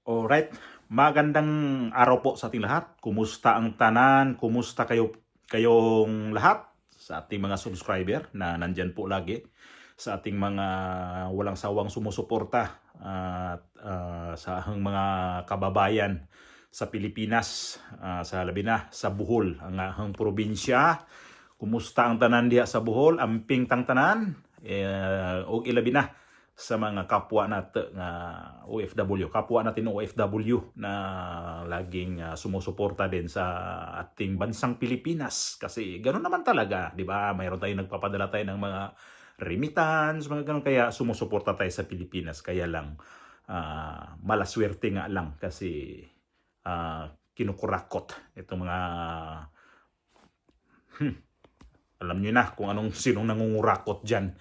Alright, magandang araw po sa ating lahat. Kumusta ang tanan? Kumusta kayong lahat sa ating mga subscriber na nandyan po lagi, sa ating mga walang sawang sumusuporta at sa mga kababayan sa Pilipinas, sa labi na sa Bohol, ang ahang probinsya. Kumusta ang tanan diha sa Bohol? Amping tang tanan, o ilabi na sa mga kapwa natin nga OFW, kapwa natin OFW na laging sumusuporta din sa ating bansang Pilipinas, kasi ganoon naman talaga, 'di ba? Mayroon tayong nagpapadala tayo ng mga remittance, mga ganun, kaya sumusuporta tayo sa Pilipinas. Kaya lang malaswerte nga lang kasi kinukurakot itong mga alam nyo na kung sinong nangungurakot dyan.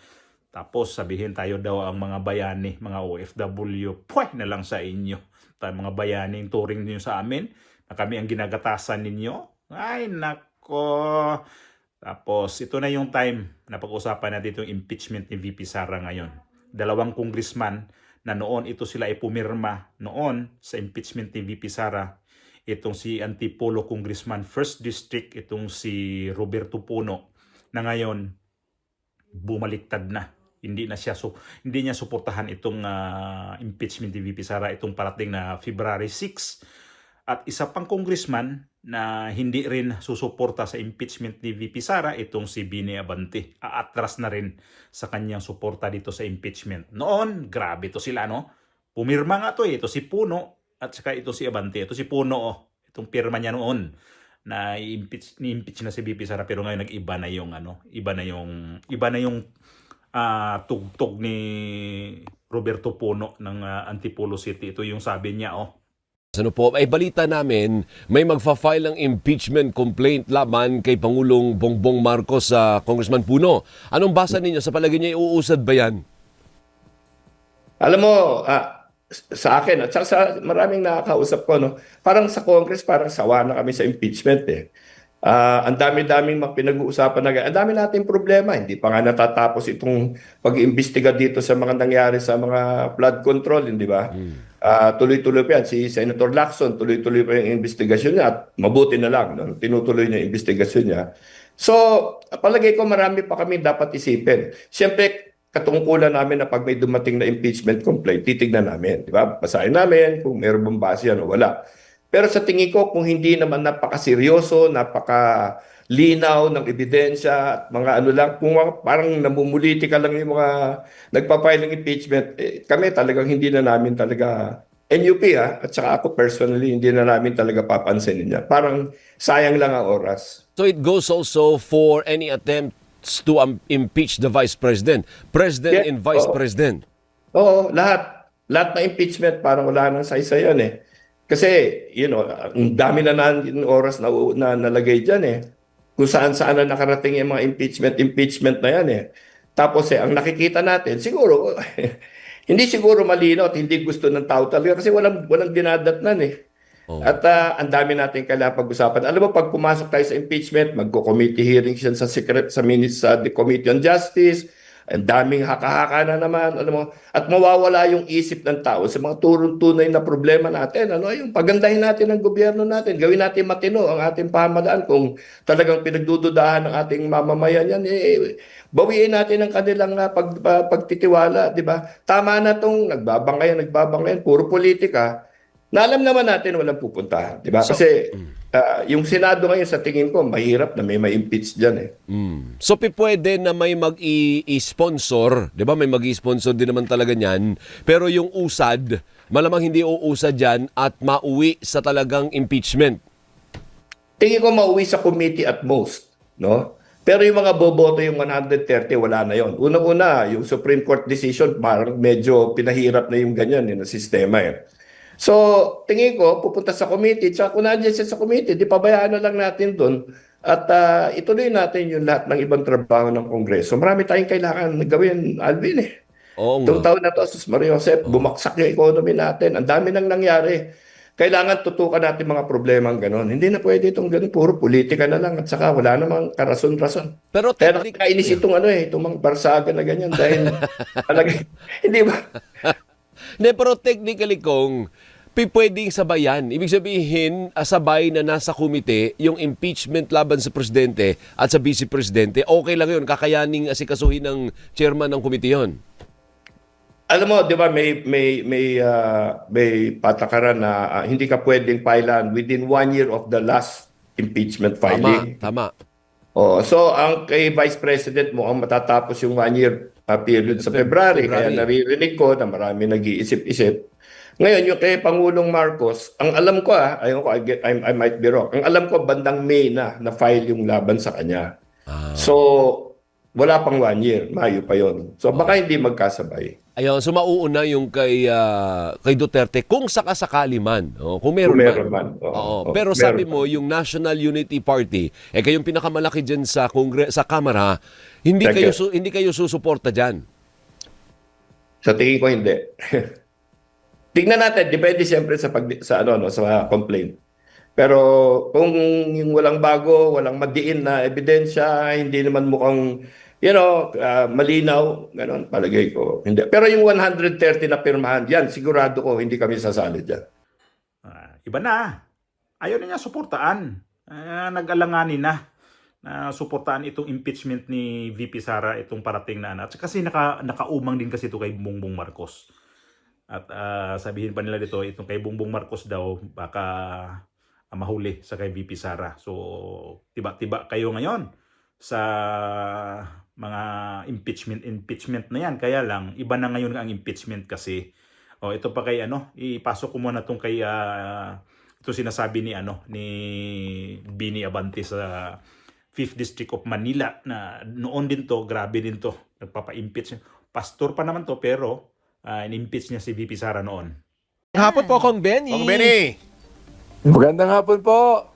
Tapos sabihin tayo daw ang mga bayani, mga OFW, puway na lang sa inyo. Tayo mga bayani, turing niyo sa amin na kami ang ginagatasan ninyo. Ay nako. Tapos ito na yung time na pag-usapan natin itong impeachment ni VP Sara ngayon. Dalawang congressman na noon ito sila ay pumirma noon sa impeachment ni VP Sara. Itong si Antipolo Congressman 1st District, itong si Roberto Puno, na ngayon bumaliktad na. Hindi niya suportahan itong impeachment ni VP Sara itong parating na February 6. At isa pang congressman na hindi rin susuporta sa impeachment ni VP Sara, itong si Bini Abante. Aatras na rin sa kanyang suporta dito sa impeachment. Noon, grabe to sila, no? Pumirma nga to eh. Ito si Puno at saka ito si Abante. Ito si Puno, oh. Itong pirma niya noon na ni-impeach na si VP Sara, pero ngayon nag-iba na yung iba na yung tugtog ni Roberto Puno ng Antipolo City. Ito yung sabi niya, oh. Ano po, ay balita namin, may magfa-file ng impeachment complaint laban kay Pangulong Bongbong Marcos sa Congressman Puno. Anong basa ninyo? Sa palagay niya, iuusad ba yan? Alam mo, sa akin, at sa maraming nakakausap ko, no, parang sa Congress, parang sawa na kami sa impeachment eh. Ang dami-daming pinag-uusapan na, ang dami nating problema. Hindi pa nga natatapos itong pag-iimbestiga dito sa mga nangyari sa mga flood control, hindi ba? Tuloy-tuloy pa yan. Si Senator Lacson, tuloy-tuloy pa yung investigasyon niya at mabuti na lang, no? Tinutuloy niya yung investigasyon niya. So, palagay ko marami pa kami dapat isipin. Siyempre, katungkulan namin na pag may dumating na impeachment complaint, titignan namin. Di ba? Basahin namin kung meron bang base yan o wala. Pero sa tingin ko, kung hindi naman napakaseryoso, napakalinaw ng ebidensya at mga ano lang, kung parang namumulitika lang yung mga nagpapile ng impeachment, kami talagang hindi na namin talaga, NUP at saka ako personally, hindi na namin talaga papansinin niya. Parang sayang lang ang oras. So it goes also for any attempts to impeach the Vice President. President Yeah, and Vice oo. President. Oo, lahat. Lahat na impeachment, parang wala nang saysay yan eh. Kasi, ang dami na oras na nalagay dyan eh. Kung saan-saan na nakarating yung mga impeachment na yan eh. Tapos ang nakikita natin, siguro, hindi siguro malinaw at hindi gusto ng tao talaga kasi walang dinadatnan eh. Oh. At ang dami natin kailangan pag-usapan. Alam mo, pag pumasok tayo sa impeachment, magko-committee hearings yan sa the Committee on Justice. Ang daming haka-haka na naman, alam mo, at mawawala yung isip ng tao sa mga tunay na problema natin. Yung pagandahin natin ang gobyerno natin, gawin natin matino ang ating pamahalaan. Kung talagang pinagdududahan ng ating mamamayan yan, bawiin natin ang kanilang pagtitiwala, di ba? Tama na tong nagbabangayan, puro politika. Na alam naman natin walang pupuntahan, di ba? Kasi yung Senado ngayon sa tingin ko mahirap na may ma-impeach diyan eh. So pwede na may mag-i-sponsor, 'di ba? May mag-i-sponsor din naman talaga niyan, pero yung usad, malamang hindi uusad diyan at mauwi sa talagang impeachment. Tingin ko mauwi sa committee at most, no? Pero yung mga boboto, yung 130, wala na yon. Unang-una, yung Supreme Court decision, parang medyo pinahirap na yung ganyan na sistema eh. So, tingin ko, pupunta sa committee, tsaka kung nandiyan siya sa committee, di pabayaan na lang natin doon at ituloy natin yung lahat ng ibang trabaho ng Kongreso. Marami tayong kailangan gawin, Alvin eh. Oo Itong nga. taon na to, Sus Maria Josep, bumagsak yung economy natin. Ang dami nang nangyari. Kailangan tutukan natin mga problemang gano'n. Hindi na pwede itong gano'n. Puro politika na lang at saka wala namang karason-rason. Pero Kaya nakakainis itong itong mga barsaga na ganyan dahil talaga, hindi ba? Hindi, pero technically kung pwedeng sabayan. Ibig sabihin, sabay na nasa komite yung impeachment laban sa presidente at sa vice presidente. Okay lang yun, kakayaning asikasuhin ng chairman ng komite yun. Alam mo, 'di ba may patakaran na hindi ka pwedeng filean within 1 year of the last impeachment filing. Tama. Oh, so ang kay Vice President mo ang matatapos yung 1 year period sa February. Kaya naririnig ko na marami nag-iisip-isip. Ngayon, yung kay Pangulong Marcos, ang alam ko ayun ko, I might be wrong. Ang alam ko bandang May na file yung laban sa kanya. So wala pang 1 year, Mayo pa yon. So baka hindi magkasabay. Ayun, so mauuna yung kay Duterte kung sakasakali man. Kung meron man. Pero sabi mo, yung National Unity Party, kayong pinakamalaki dyan sa Kamara, hindi kayo susuporta dyan. Sa tingin ko hindi. Tingnan natin, depende siyempre sa complaint. Pero kung yung walang bago, walang madiin na ebidensya, hindi naman mukhang malinaw, gano'n, palagay ko. Hindi. Pero yung 130 na pirmahan, yan, sigurado ko, hindi kami sasali dyan. Iba na. Ayaw na niya suportaan. Nag-alanganin na suportaan itong impeachment ni VP Sara, itong parating na anak. Kasi nakaumang din kasi ito kay Bongbong Marcos. At sabihin pa nila dito, itong kay Bongbong Marcos daw, baka mahuli sa kay VP Sara. So, tiba-tiba kayo ngayon sa mga impeachment na yan. Kaya lang, iba na ngayon ang impeachment kasi. Ito pa kay ipasok ko muna itong kay ito sinasabi ni Bini Abante sa 5th District of Manila na noon din to, grabe din to, nagpapa-impeach. Pastor pa naman to pero in-impeach niya si VP Sara noon. Hapon po, Kong Benny. Kong Benny. Magandang hapon po.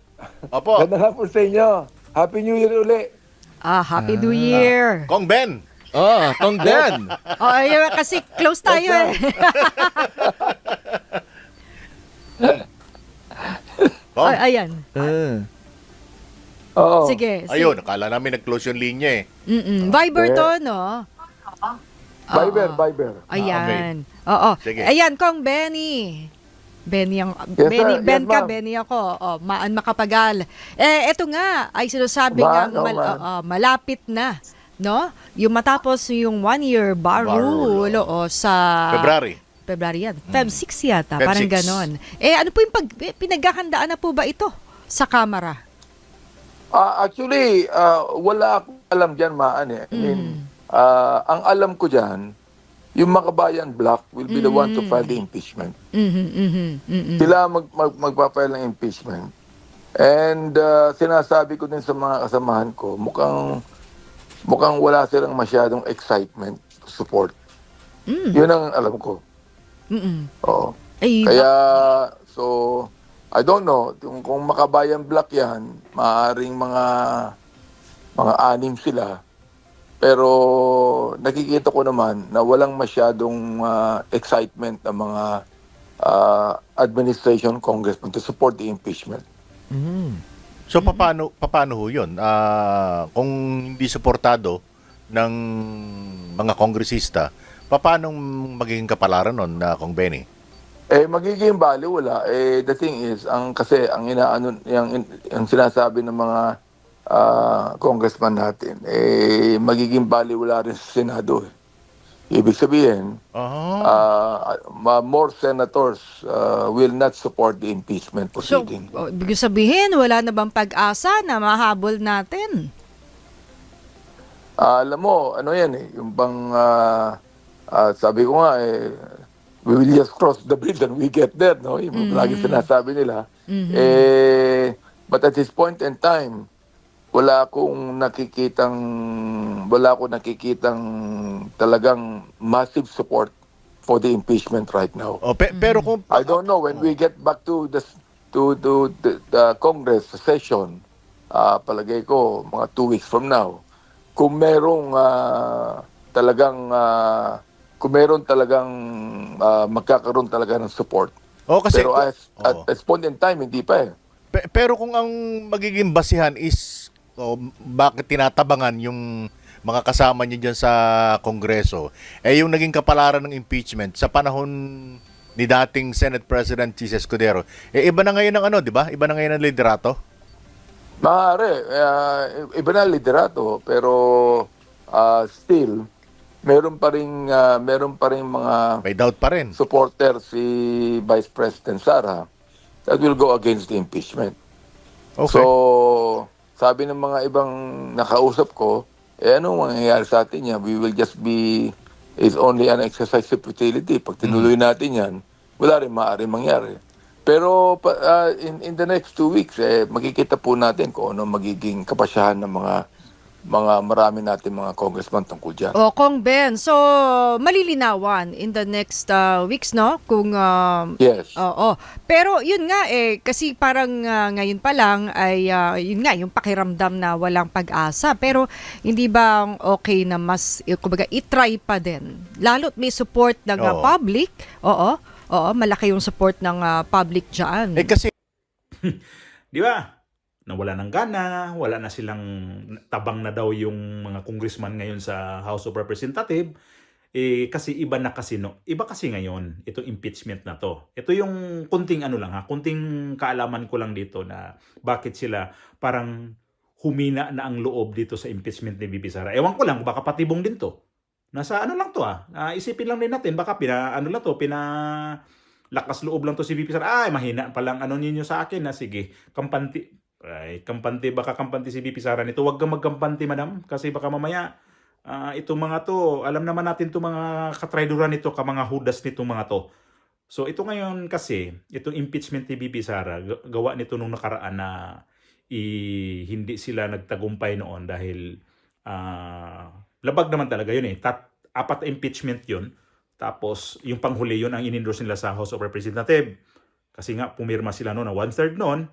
Opo. Magandang hapon sa inyo. Happy New Year uli. Happy New Year. Kong Ben. Kong Ben. Kasi close tayo eh. Kong. Ayan. Oo. Sige. Ayun, akala namin nag-close yung linya eh. Viber to, no? Viber. Ayan. Oo. Sige. Ayan, Kong Benny. Benny Yes, sir. Ben Yes, ka, ma'am. Benny ako. Maan makapagal. Eto nga, ay sinasabi nga malapit na, no? Yung matapos yung 1-year bar rule sa February yan. Feb 6 yata, Feb parang 6. ganon. Ano po yung pinaghahandaan na po ba ito sa Kamara? Actually, wala akong alam dyan, Maan eh. I mean, ang alam ko dyan, yung Makabayan Bloc will be the one to file the impeachment. Sila magpa-file ng impeachment. And sinasabi ko din sa mga kasamahan ko, mukhang wala silang masyadong excitement to support. Yun ang alam ko. Oo. Kaya, so, I don't know, kung Makabayan Bloc yan, maaaring mga 6 sila. Pero nakikita ko naman na walang masyadong excitement ng mga administration congressmen to support the impeachment. So paano ho 'yun? Kung hindi suportado ng mga kongresista, paano magiging kapalaran nun na Kong Benny? Magiging baliwala. The thing is, ang sinasabi ng mga congressman natin, magiging baliwala rin sa Senado. Ibig sabihin, more senators will not support the impeachment proceeding. So, ibig sabihin, wala na bang pag-asa na mahabol natin? Alam mo, ano yan yung bang, sabi ko nga, we will just cross the bridge and we get there, no? Yung lagi sinasabi nila. But at this point in time, wala akong nakikitang talagang massive support for the impeachment right now. Pero kung I don't know when we get back to the Congress session, palagay ko mga 2 weeks from now, kung merong talagang magkakaroon talaga ng support. kasi Pero at this point in time, hindi pa eh. pero kung ang magiging basihan is bakit tinatabangan yung mga kasama niyo dyan sa Kongreso, yung naging kapalaran ng impeachment sa panahon ni dating Senate President Chis Escudero. Iba na ngayon ang ano, di ba? Iba na ngayon ang liderato. Maaari, iba na ang liderato, pero still, meron pa rin mga May doubt pa rin. supporter si Vice President Sara that will go against the impeachment. Okay. So, sabi ng mga ibang nakausap ko, anong mangyayari sa atin yan? We will just be, it's only an exercise of futility. Pag tinuloy natin yan, wala rin maaaring mangyari. Pero in the next 2 weeks, makikita po natin kung ano magiging kapasyahan ng mga marami natin mga congressman tungkol dyan. O, Kong Ben, so malilinawan in the next weeks, no? Kung Yes. oo. Pero yun nga kasi parang ngayon pa lang ay yun nga yung pakiramdam na walang pag-asa. Pero hindi ba okay na mas kumbaga i-try pa din? Lalo't may support ng Oo. public. Oo. Oo, malaki yung support ng public diyan. Kasi Di ba? Nawala ng gana, wala na silang tabang na daw yung mga congressman ngayon sa House of Representatives. Kasi iba na kasi iba kasi ngayon itong impeachment na to. Ito yung kunting kunting kaalaman ko lang dito na bakit sila parang humina na ang loob dito sa impeachment ni VP Sara. Ewan ko lang baka patibong din to. Nasa lang to isipin lang din natin baka lakas loob lang to si VP Sara. Ay mahina pa lang ninyo sa akin na sige, baka kampante si VP Sara nito. Huwag kang magkampante, madam, kasi baka mamaya itong mga to, alam naman natin itong mga katraidoran nito, mga hudas nitong mga to. So ito ngayon kasi, itong impeachment ni VP Sara, gawa nito nung nakaraan na hindi sila nagtagumpay noon dahil labag naman talaga yun 4 impeachment yun. Tapos yung panghuli yun ang in-endorse nila sa House of Representatives. Kasi nga pumirma sila noon na 1/3 noon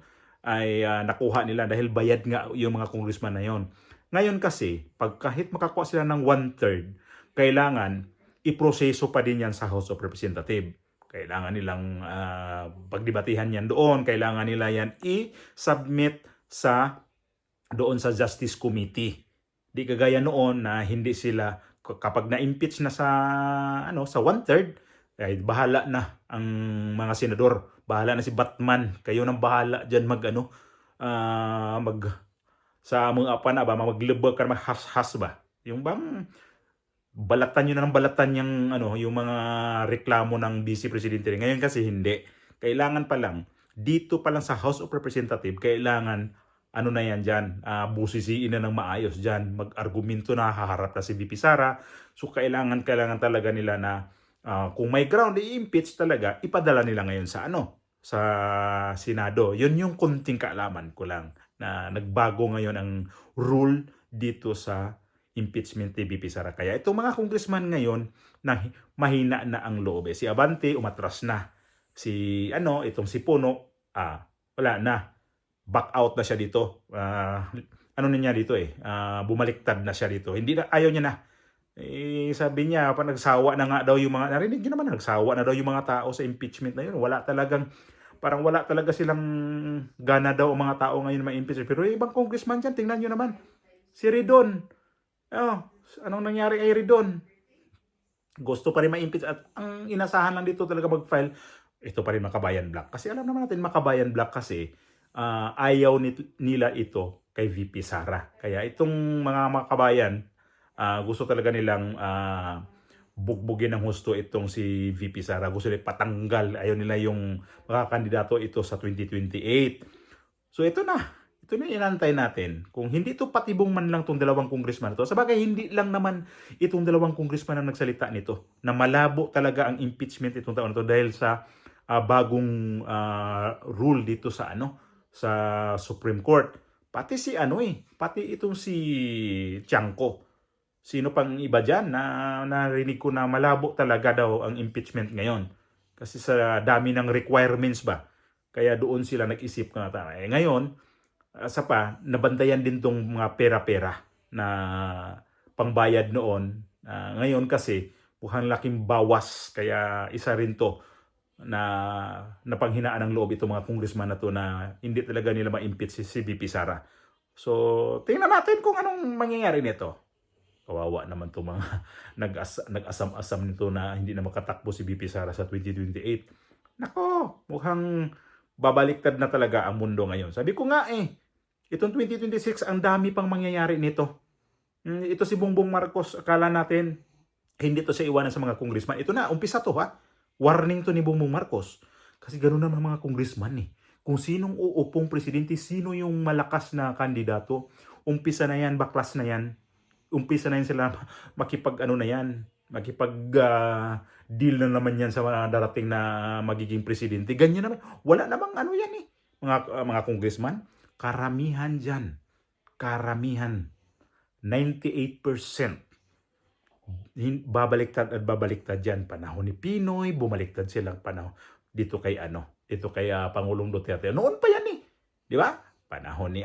ay nakuha nila dahil bayad nga yung mga congressman na yon. Ngayon kasi, kahit makakuha sila ng 1/3, kailangan iproseso pa din yan sa House of Representatives. Kailangan nilang pagdebatihan yan doon. Kailangan nila yan i-submit doon sa Justice Committee. Di kagaya noon na hindi sila, kapag na-impeach na sa 1/3, ay bahala na ang mga senador. Bahala na si Batman. Kayo nang bahala dyan sa mga maglibag ka, maghas-has ba? Yung bang balatan nyo na ng balatan yung mga reklamo ng Vice Presidente. Ngayon kasi hindi. Kailangan pa lang, dito pa lang sa House of Representatives, kailangan na yan dyan, busisiin na ng maayos dyan, mag-argumento na, haharap na si VP Sara. So kailangan talaga nila na kung may ground, i-impeach talaga, ipadala nila ngayon sa sa Senado. Yun yung kunting kaalaman ko lang na nagbago ngayon ang rule dito sa impeachment ni VP Sara. Kaya itong mga congressman ngayon na mahina na ang loob. Si Abante umatras na. Itong si Puno, wala na. Back out na siya dito. Bumaliktad na siya dito. Ayaw niya na. Sabi niya, nagsawa na nga daw yung mga, narinig niyo naman, nagsawa na daw yung mga tao sa impeachment na yun. Wala talaga silang gana daw ang mga tao ngayon ma-impeach. Pero yung ibang congressman dyan, tingnan nyo naman. Si Ridon. Anong nangyari kay Ridon? Gusto pa rin ma-impeach. At ang inasahan lang dito talaga mag-file, ito pa rin Makabayan Black. Kasi alam naman natin, Makabayan Black kasi, ayaw nila ito kay VP Sara. Kaya itong mga Makabayan, gusto talaga nilang bugbugin ng husto itong si VP Sara. Gusto nila patanggal. Ayaw nila yung makakandidato ito sa 2028. So ito na inantay natin. Kung hindi ito patibong man lang itong dalawang congressman ito, sabagay hindi lang naman itong dalawang congressman ang nagsalita nito, na malabo talaga ang impeachment itong taon na ito dahil sa bagong rule dito sa Supreme Court. Pati pati itong si Tiangco. Sino pang iba dyan na narinig ko na malabo talaga daw ang impeachment ngayon. Kasi sa dami ng requirements ba. Kaya doon sila nag-isip na ngayon, nabantayan din tong mga pera-pera na pangbayad noon. Ngayon kasi, mukhang laking bawas. Kaya isa rin to na napanghinaan ng loob itong mga congressman na to na hindi talaga nila ma-impeach si VP Sara. So, tingnan natin kung anong mangyayari nito. Kawawa naman to mga nag-asam-asam nito na hindi na makatakbo si VP Sara sa 2028. Nako, mukhang babaliktad na talaga ang mundo ngayon. Sabi ko nga itong 2026 ang dami pang mangyayari nito. Ito si Bongbong Marcos, akala natin hindi to siya iwanan sa mga congressman. Ito na, umpisa to ha. Warning to ni Bongbong Marcos. Kasi ganoon naman mga congressman Kung sinong uupong presidente, sino yung malakas na kandidato, umpisa na yan, baklas na yan. Umpisa na yan sila makipag deal na naman yan sa mga darating na magiging presidente. Ganyan naman. Wala namang yan mga congressman. Karamihan dyan. Karamihan. 98%. Babaliktad at babaliktad dyan. Panahon ni Pinoy, bumaliktad silang panahon. Dito kay Pangulong Duterte. Noon pa yan Di ba? Panahon ni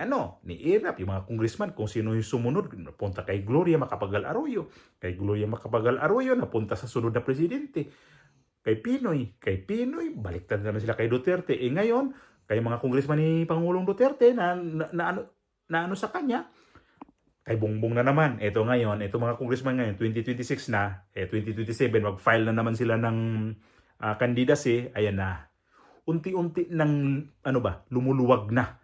Irap, yung mga congressman, kung sino yung sumunod, napunta kay Gloria Macapagal Arroyo. Kay Gloria Macapagal Arroyo, napunta sa sunod na presidente. Kay Pinoy, baliktad naman sila kay Duterte. Ngayon, kay mga congressman ni Pangulong Duterte na sa kanya, kay Bongbong na naman. Ito mga congressman ngayon, 2026 na, 2027, mag-file na naman sila ng candidacy. Ayan na. Unti-unti nang, lumuluwag na.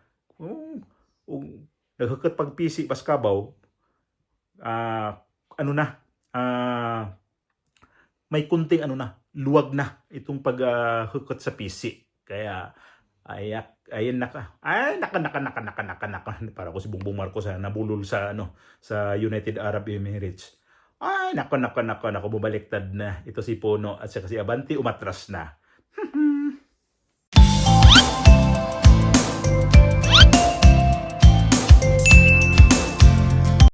Naghakat pagpisi paskabaw, may kunting luwag na itong paghukat sa PC. Kaya ayan naka para ko si Bongbong Marcos nabulol sa United Arab Emirates. Nako bumaliktad na ito si Pono at saka si Abante umatras na.